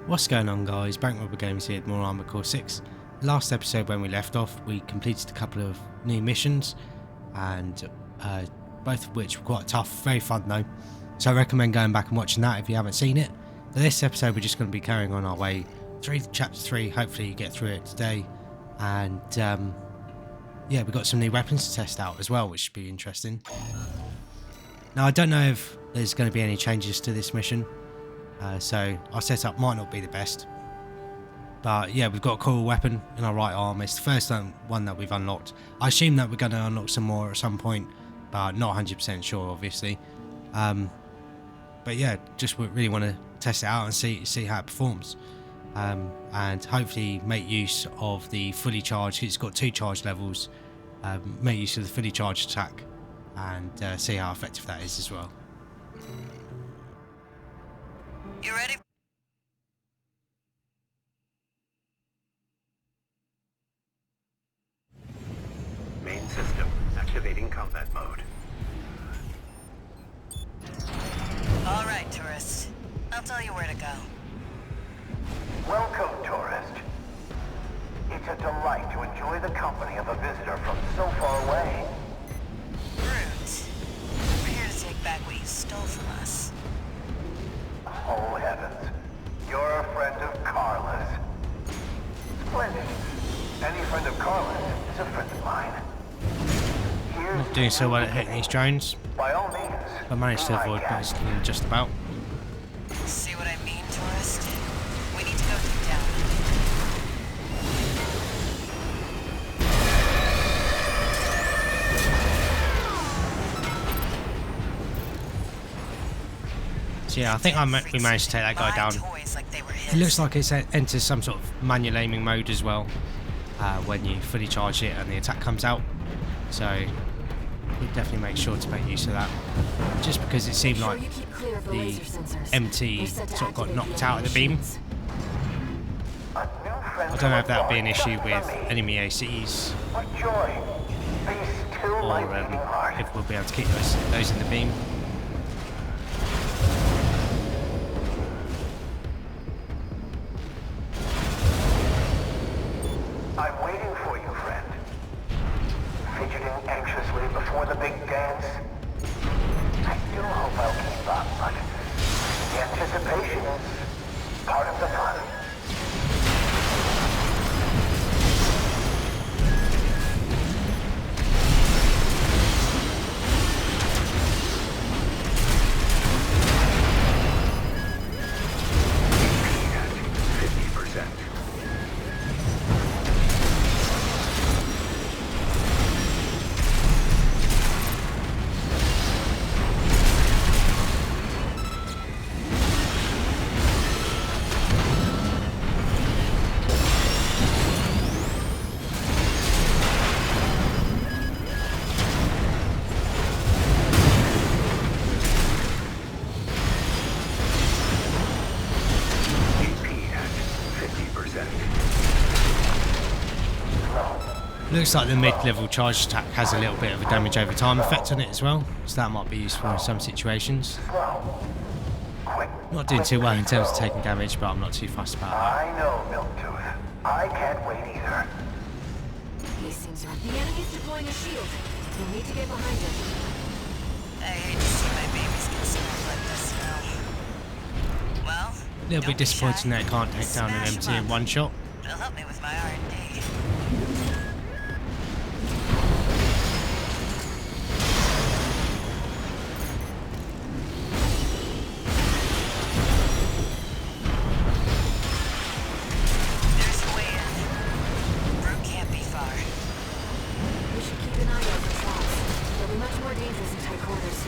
What's going on, guys? Bank Robber Games here, more Armored Core 6. Last episode when we left off, we completed a couple of new missions, and both of which were quite tough, very fun though. So I recommend going back and watching that if you haven't seen it. For this episode we're just going to be carrying on our way through chapter 3, hopefully you get through it today. And yeah, we've got some new weapons to test out as well, which should be interesting. Now I don't know if there's going to be any changes to this mission. So our setup might not be the best, but yeah, we've got a cool weapon in our right arm. It's the first one that we've unlocked. I assume that we're going to unlock some more at some point, but not 100% sure, obviously. But yeah, just really want to test it out and see how it performs, and hopefully make use of the fully charged. It's got 2 charge levels. Make use of the fully charged attack and see how effective that is as well. You ready? Main system activating combat mode. All right, tourist. I'll tell you where to go. Welcome, tourist. It's a delight to enjoy the company of a visitor from so far away. Brute. We're here to take back what you stole from us. Oh, heavens. You're a friend of Carla's. Splendid. Any friend of Carla's is a friend of mine. Here's Not doing so well at hitting these drones. by all means. I managed to be my avoid guest. basically just about. See what I mean, tourist? We need to go deep down. So yeah, I think we managed to take that guy down. Toys like they were his. It looks like it enters some sort of manual aiming mode as well when you fully charge it and the attack comes out. So we'll definitely make sure to make use of that. Just because it seemed like the MT sort of got knocked out of the beam. A new friend I don't know if that would be an from issue with me. enemy ACs, What joy. Be still my or beating heart. if we'll be able to keep those in the beam. I'm waiting for you, friend. Fidgeting anxiously before the big dance. I do hope I'll keep up, but the anticipation is part of the fun. Looks like the mid-level charge attack has a little bit of a damage over time effect on it as well, so that might be useful in some situations. Quick. Not doing too well in terms of taking damage, but I'm not too fussed about that. I know, Milktooth. I can't wait either. These things are. The enemy's deploying a shield. We'll need to get behind it. I hate to see my babies get smoked like this now. Well, A little don't bit be disappointing shy. that it can't take down an Smash MT 'em in up. one shot. It'll help me with my R&D. There's a way in. Brute can't be far. We should keep an eye out for traps. They'll be much more dangerous in tight quarters.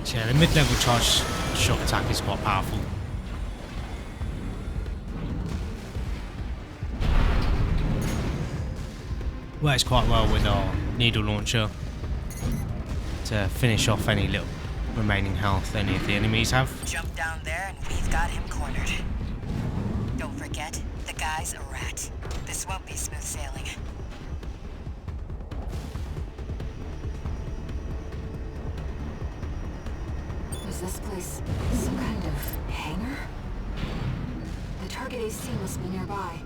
So yeah, the mid-level charge shot attack is quite powerful. Works quite well with our needle launcher to finish off any little remaining health any of the enemies have. Jump down there and we've got him cornered. Don't forget, the guy's a rat. This won't be smooth sailing. this place some kind of hangar? The target AC must be nearby.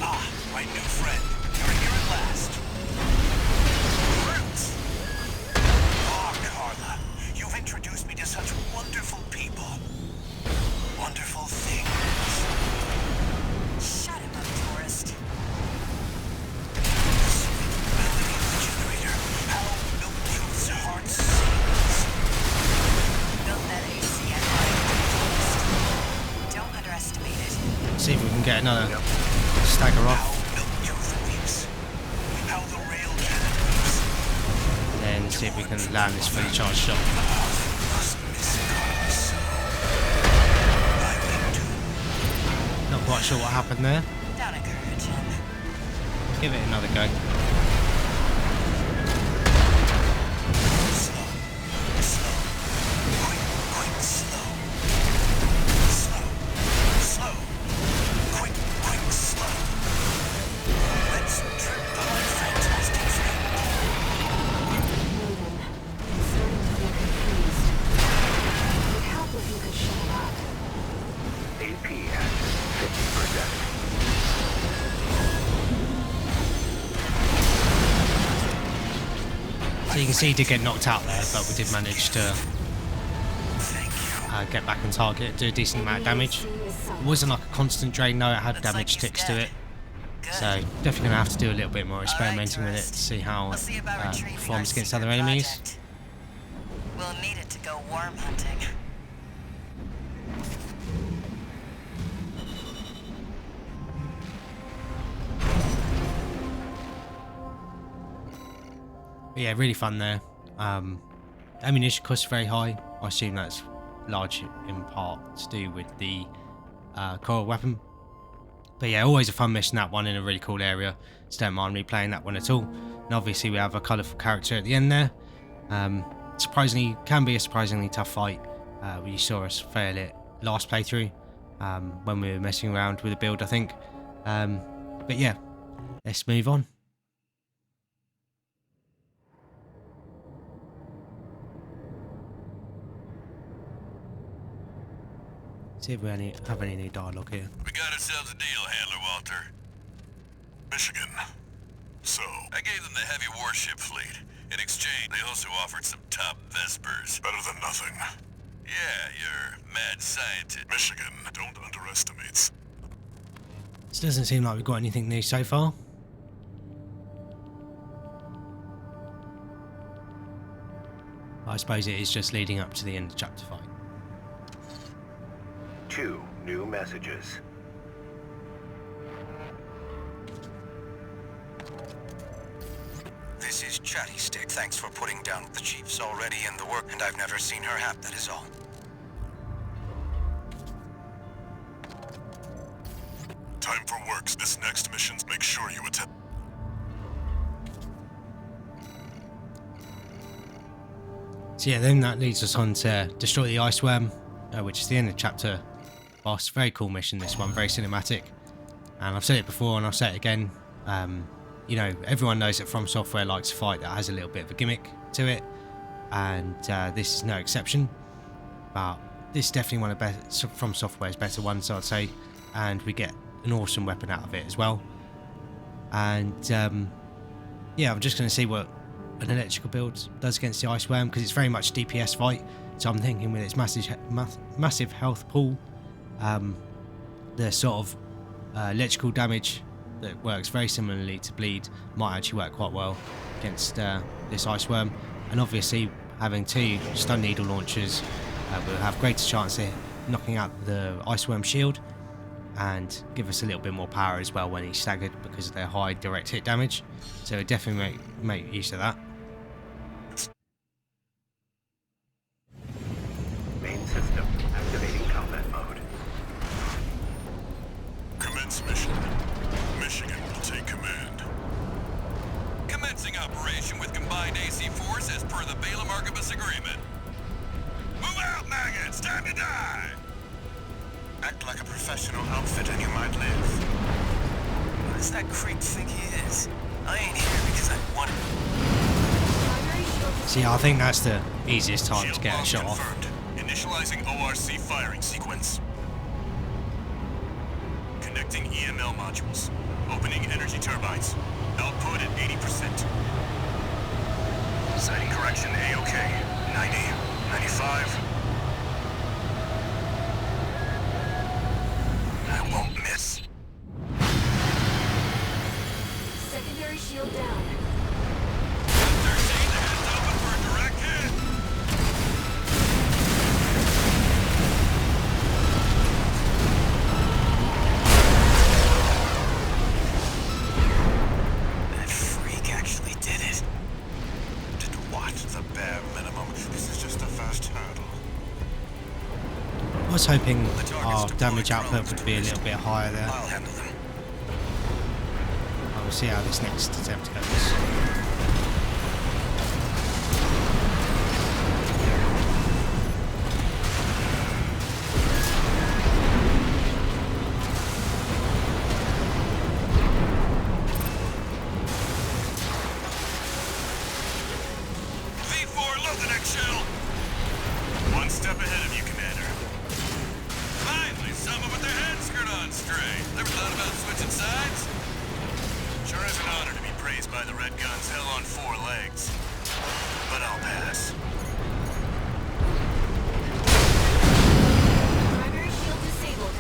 Ah, my new friend. You're here at last. Fruits! Oh, Carla, you've introduced me to such wonderful people. Wonderful things. Shut him up, tourist. The sweet melody of the generator. How Milkyo's heart sings. Built that AC at my. Don't underestimate it. See if we can get another stagger How off. Milkyo weeps. How the rail cannon weeps. Then see if we can land this fully charged shot. Must miss Carla so. I will do. Not quite sure what happened there. Don't encourage him. Give it another go. Slow, slow, quick, slow. Slow, slow, quick, slow. Let's trip the fantastic friend. Raven, I'm starting to get confused. It would help if you could shut up. AP at 50%. So you can see he did get knocked out there, but we did manage to Thank you. get back on target, do a decent amount of damage. It wasn't like a constant drain though, it had Looks damage like he's ticks to dead. it. Good. So definitely going to have to do a little bit more experimenting with it to tourist. see how We'll it see about retrieving performs our against secret other enemies. project. We'll need it to go worm hunting. But yeah, really fun there. Ammunition cost very high. I assume that's large in part to do with the coral weapon. But yeah, always a fun mission, that one, in a really cool area. So don't mind me playing that one at all. And obviously we have a colourful character at the end there. Surprisingly, can be a surprisingly tough fight. You saw us fail it last playthrough when we were messing around with the build, I think. But yeah, let's move on. See if we have any new dialogue here. We got ourselves a deal, Handler Walter. Michigan. So, I gave them the heavy warship fleet. In exchange, they also offered some top Vespers. Better than nothing. Yeah, you're mad scientist. Michigan, don't underestimate. This doesn't seem like we've got anything new so far. I suppose it is just leading up to the end of chapter 5. 2 new messages. This is Chatty Stick. Thanks for putting down the chief's already in the work, and I've never seen her hat, that is all. Time for works. This next mission's make sure you attend. So yeah, then that leads us on to destroy the ice worm, which is the end of chapter boss. Very cool mission, this one, very cinematic. And I've said it before and I'll say it again. You know, everyone knows that FromSoftware likes a fight that has a little bit of a gimmick to it, and this is no exception. But this is definitely one of FromSoftware's better ones, I'd say, and we get an awesome weapon out of it as well. And yeah, I'm just going to see what an electrical build does against the ice worm, because it's very much DPS fight. So I'm thinking with its massive health pool, the sort of electrical damage that works very similarly to bleed might actually work quite well against this ice worm. And obviously having 2 stun needle launchers will have greater chance of knocking out the ice worm shield and give us a little bit more power as well when he's staggered, because of their high direct hit damage. So definitely make use of that. Main system activating combat mode. Commence mission. Michigan will take command. Commencing operation with combined AC force as per the Balaam Archibus agreement. Move out, maggots! Time to die! Act like a professional outfit and you might live. What does that creep think he is? I ain't here because I want him. Primary shield See, I think that's the easiest time to Shield get a lock shot off. confirmed. Initializing ORC firing sequence. Connecting EML modules. Opening energy turbines. Output at 80%. Sighting correction A-OK. 90, 95. I won't miss. Secondary shield down. 13, heads open for a direct hit. That freak actually did it. Did what? The bare minimum. This is just a fast hurdle. I was hoping The our target's damage deployed output drones would to be a the little bit higher there. I'll handle them. I will see how this next attempt goes. V4, load the next shell! One step ahead of you, Commander. Finally, someone with their head screwed on straight. Never thought about switching sides? Sure is an honor to be praised by the Red Guns hell on 4 legs. But I'll pass. Primary shield disabled.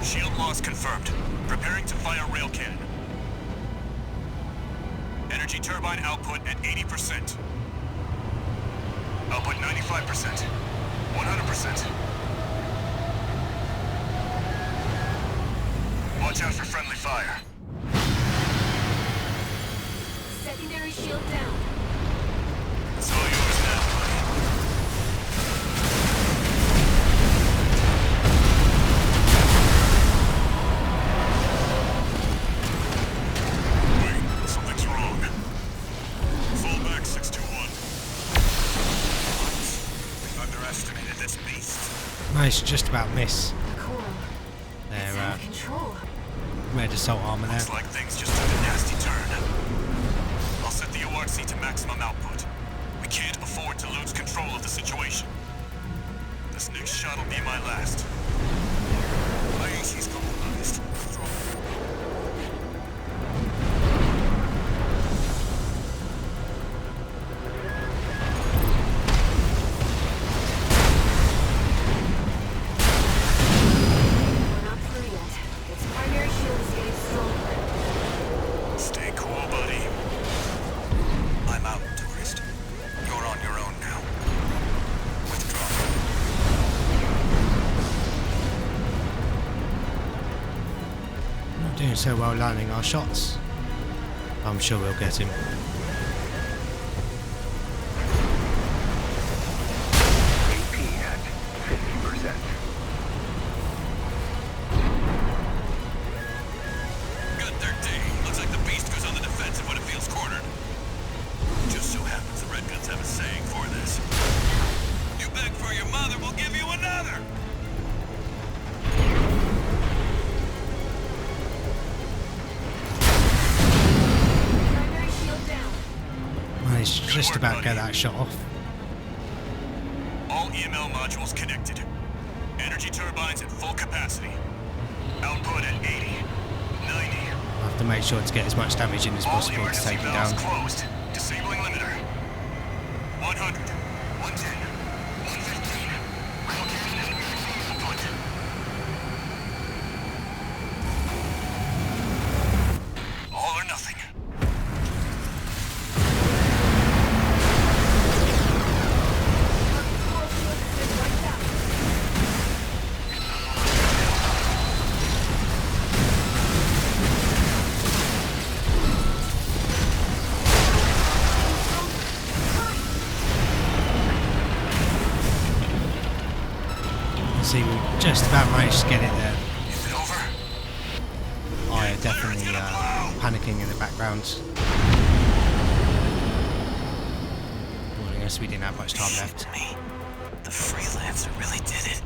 Shield loss confirmed. Preparing to fire rail cannon. Energy turbine output at 80%. Output 95%. 100%. Watch out for friendly fire. Secondary shield down. It's all yours now, buddy. Wait, something's wrong. Fall back, 621. Underestimated this beast. Managed to just about miss Cool. their It's out of control. red assault armor there. Looks like things just took a nasty turn. I'll set the ORC to maximum output. We can't afford to lose control of the situation. This next shot will be my last. My AC's compromised. We're not through yet. Its primary shield is getting stronger. Stay cool, buddy. I'm out, tourist. You're on your own now. Withdraw. Not doing so well landing our shots. I'm sure we'll get him. AP at 50%. Good 13. Looks like the beast goes on the defensive when it feels cornered. Just so happens the Red Guns have a saying for this. You beg for your mother, we'll give you another! Primary shield down. Managed to just about get that shot off. All EML modules connected. Energy turbines at full capacity. Output at 80, 90. I have to make sure to get as much damage in as All possible to emergency take him valves down. closed. Disabling limiter. 100, 110, 115. Rail cannon and maximum output. All or nothing. Coral shield has been wiped out. See, we just about managed to get it there. Is it over? I definitely panicking in the background. Well, I guess we didn't have much time left. Me. The freelancer really did it.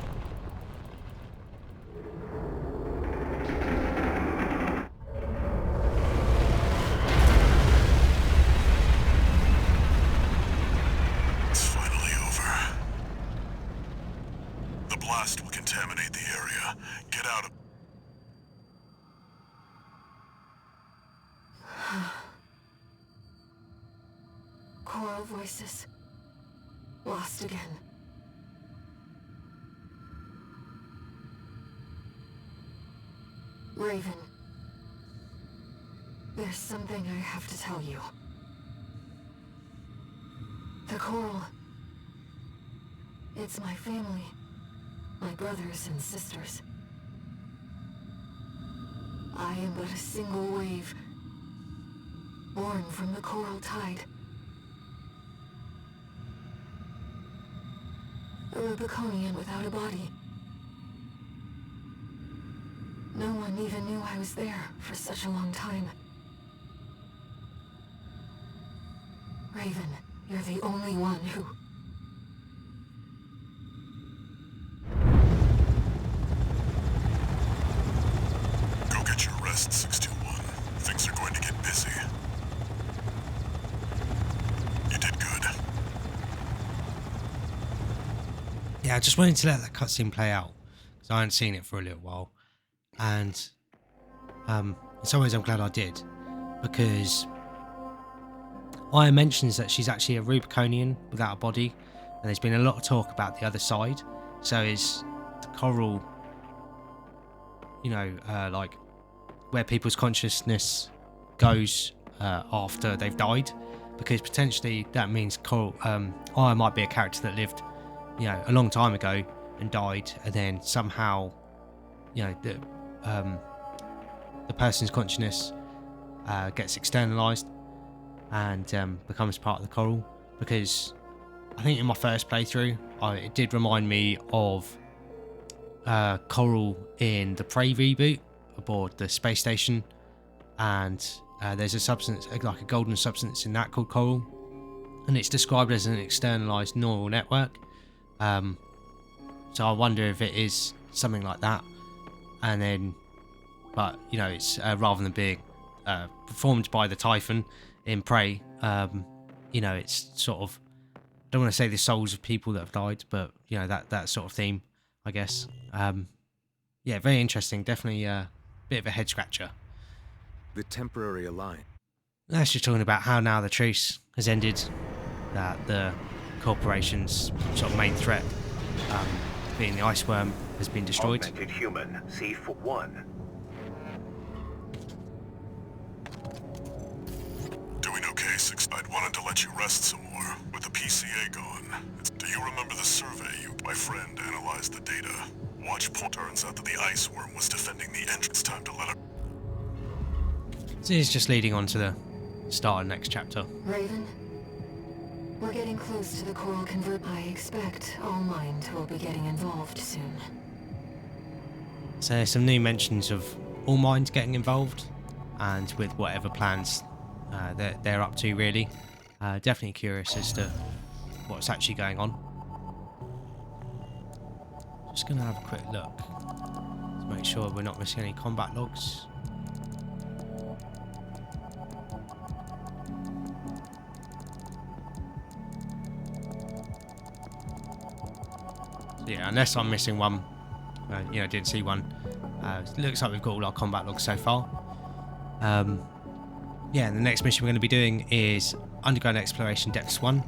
Choral voices. Lost again. Raven. There's something I have to tell you. The Coral. It's my family. My brothers and sisters. I am but a single wave, born from the Coral Tide. A Rubiconian without a body. No one even knew I was there for such a long time. Raven, you're the only one who... Go get your rest, 621. Things are going to get busy. You did good. Yeah, I just wanted to let that cutscene play out because I hadn't seen it for a little while, and in some ways I'm glad I did, because Aya mentions that she's actually a Rubiconian without a body, and there's been a lot of talk about the other side. So is the Coral, you know, like where people's consciousness goes after they've died? Because potentially that means Coral, Aya might be a character that lived, you know, a long time ago and died, and then somehow, you know, the person's consciousness gets externalized and becomes part of the Coral. Because I think in my first playthrough, it did remind me of Coral in the Prey reboot aboard the space station, and there's a substance, like a golden substance in that called Coral, and it's described as an externalized neural network. So I wonder if it is something like that, and then, but you know, it's rather than being performed by the Typhon in Prey, you know, it's sort of, I don't want to say the souls of people that have died, but you know, that sort of theme, I guess. Yeah, very interesting. Definitely a bit of a head scratcher. The temporary align. That's just talking about how now the truce has ended, that the corporation's sort of main threat, being the ice worm, has been destroyed. Augmented human, C1. Doing okay, Six. I'd wanted to let you rest some more. With the PCA gone, do you remember the survey my friend analyzed the data? Watch point. Turns out that the ice worm was defending the entrance. Time to let it... So it's just leading on to the start of the next chapter. Raven? We're getting close to the Coral convert. I expect All Mind will be getting involved soon. So there's some new mentions of All Mind getting involved, and with whatever plans they're up to, really. Definitely curious as to what's actually going on. Just going to have a quick look to make sure we're not missing any combat logs. Yeah, unless I'm missing one, you know, didn't see one. It looks like we've got all our combat logs so far. Yeah, the next mission we're going to be doing is Underground Exploration Depths 1,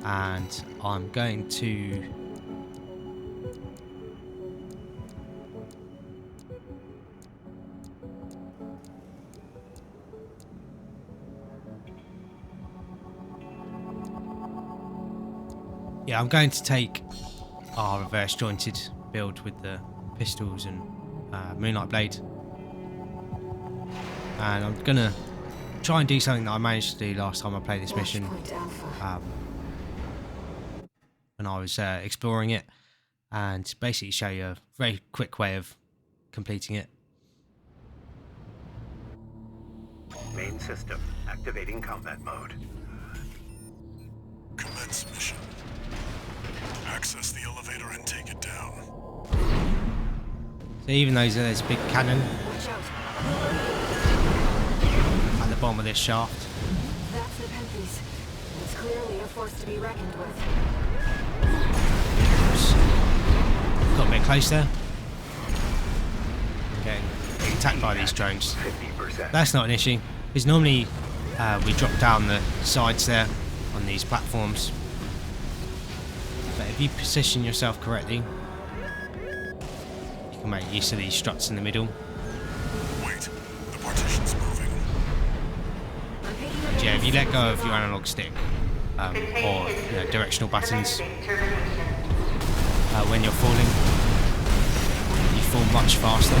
and I'm going to... Yeah, I'm going to take our reverse jointed build with the pistols and Moonlight Blade, and I'm gonna try and do something that I managed to do last time I played this mission when I was exploring it, and basically show you a very quick way of completing it. Main system, activating combat mode. Commence mission. Access the elevator and take it down. So even though there's a big cannon at the bottom of this shaft. That's the Nepenthes. It's clearly a force to be reckoned with. Got a bit closer. Getting attacked by these drones. 50%. That's not an issue, because normally we drop down the sides there on on these platforms. But if you position yourself correctly, you can make use of these struts in the middle. Wait, the partition's moving. And yeah, if you let go of your analog stick or directional buttons when you're falling, you fall much faster.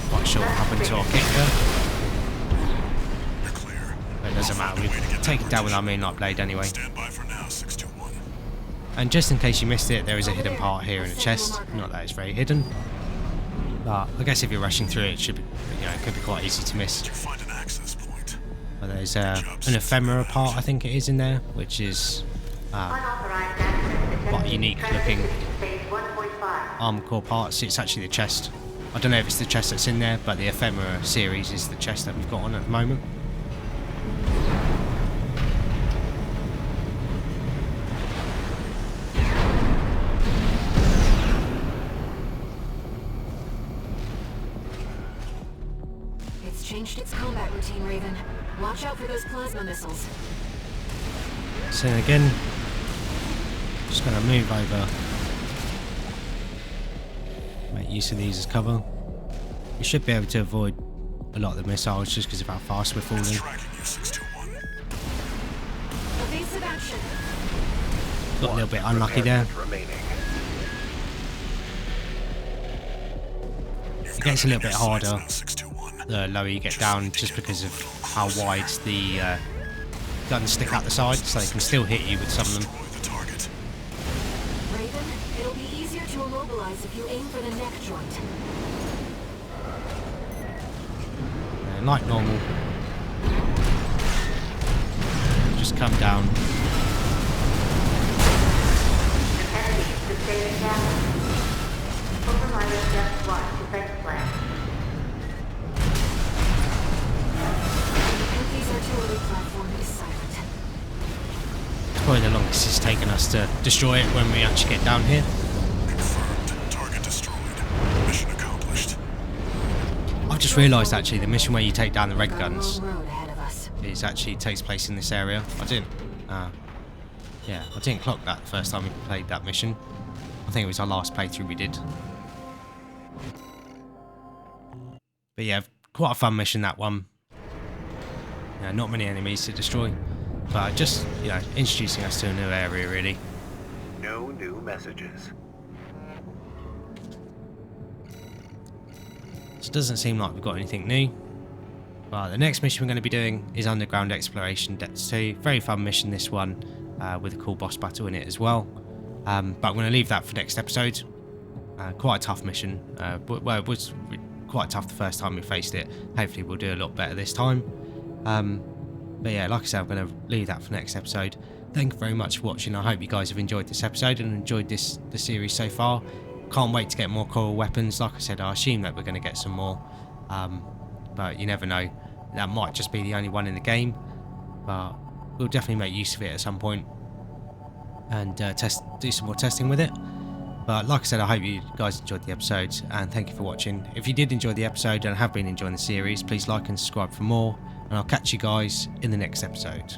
Not quite sure what happened to our kick there. You're clear. But it doesn't matter, we've taken it down with our Moonlight Blade anyway. Stand by for now, 621. And just in case you missed it, there is a hidden part here in the chest. Not that it's very hidden, but I guess if you're rushing through it, it should be, it could be quite easy to miss. Did you find an access point? But there's an ephemera part, I think it is, in there, which is quite a unique looking armor core parts. It's actually the chest. I don't know if it's the chest that's in there, but the ephemera series is the chest that we've got on at the moment. It's changed its combat routine, Raven. Watch out for those plasma missiles. So again, just going to move over, make use of these as cover. We should be able to avoid a lot of the missiles just because of how fast we're falling. Tracking you, 621. Evasive action. Got a little bit unlucky there. It gets a little bit harder the lower you get down, just because of how wide the guns stick out the side, so they can still hit you with some of them. Raven, it'll be easier to immobilize if you aim for the neck joint. And like normal, just come down. It's probably the longest it's taken us to destroy it when we actually get down here. Confirmed. Target destroyed. Mission accomplished. I've just realised actually the mission where you take down the red guns Road ahead of us. is actually takes place in this area. I didn't clock that the first time we played that mission. I think it was our last playthrough we did. But yeah, quite a fun mission, that one. Not many enemies to destroy, but just introducing us to a new area really. No new messages. So it doesn't seem like we've got anything new. But the next mission we're going to be doing is Underground Exploration Depths 2. Very fun mission, this one, with a cool boss battle in it as well. But I'm going to leave that for next episode. Quite a tough mission. Well, it was quite tough the first time we faced it. Hopefully we'll do a lot better this time. But yeah, like I said, I'm going to leave that for next episode. Thank you very much for watching. I hope you guys have enjoyed this episode and enjoyed the series so far. Can't wait to get more coral weapons. Like I said, I assume that we're going to get some more. But you never know. That might just be the only one in the game. But we'll definitely make use of it at some point. And do some more testing with it. But like I said, I hope you guys enjoyed the episode. And thank you for watching. If you did enjoy the episode and have been enjoying the series, please like and subscribe for more. And I'll catch you guys in the next episode.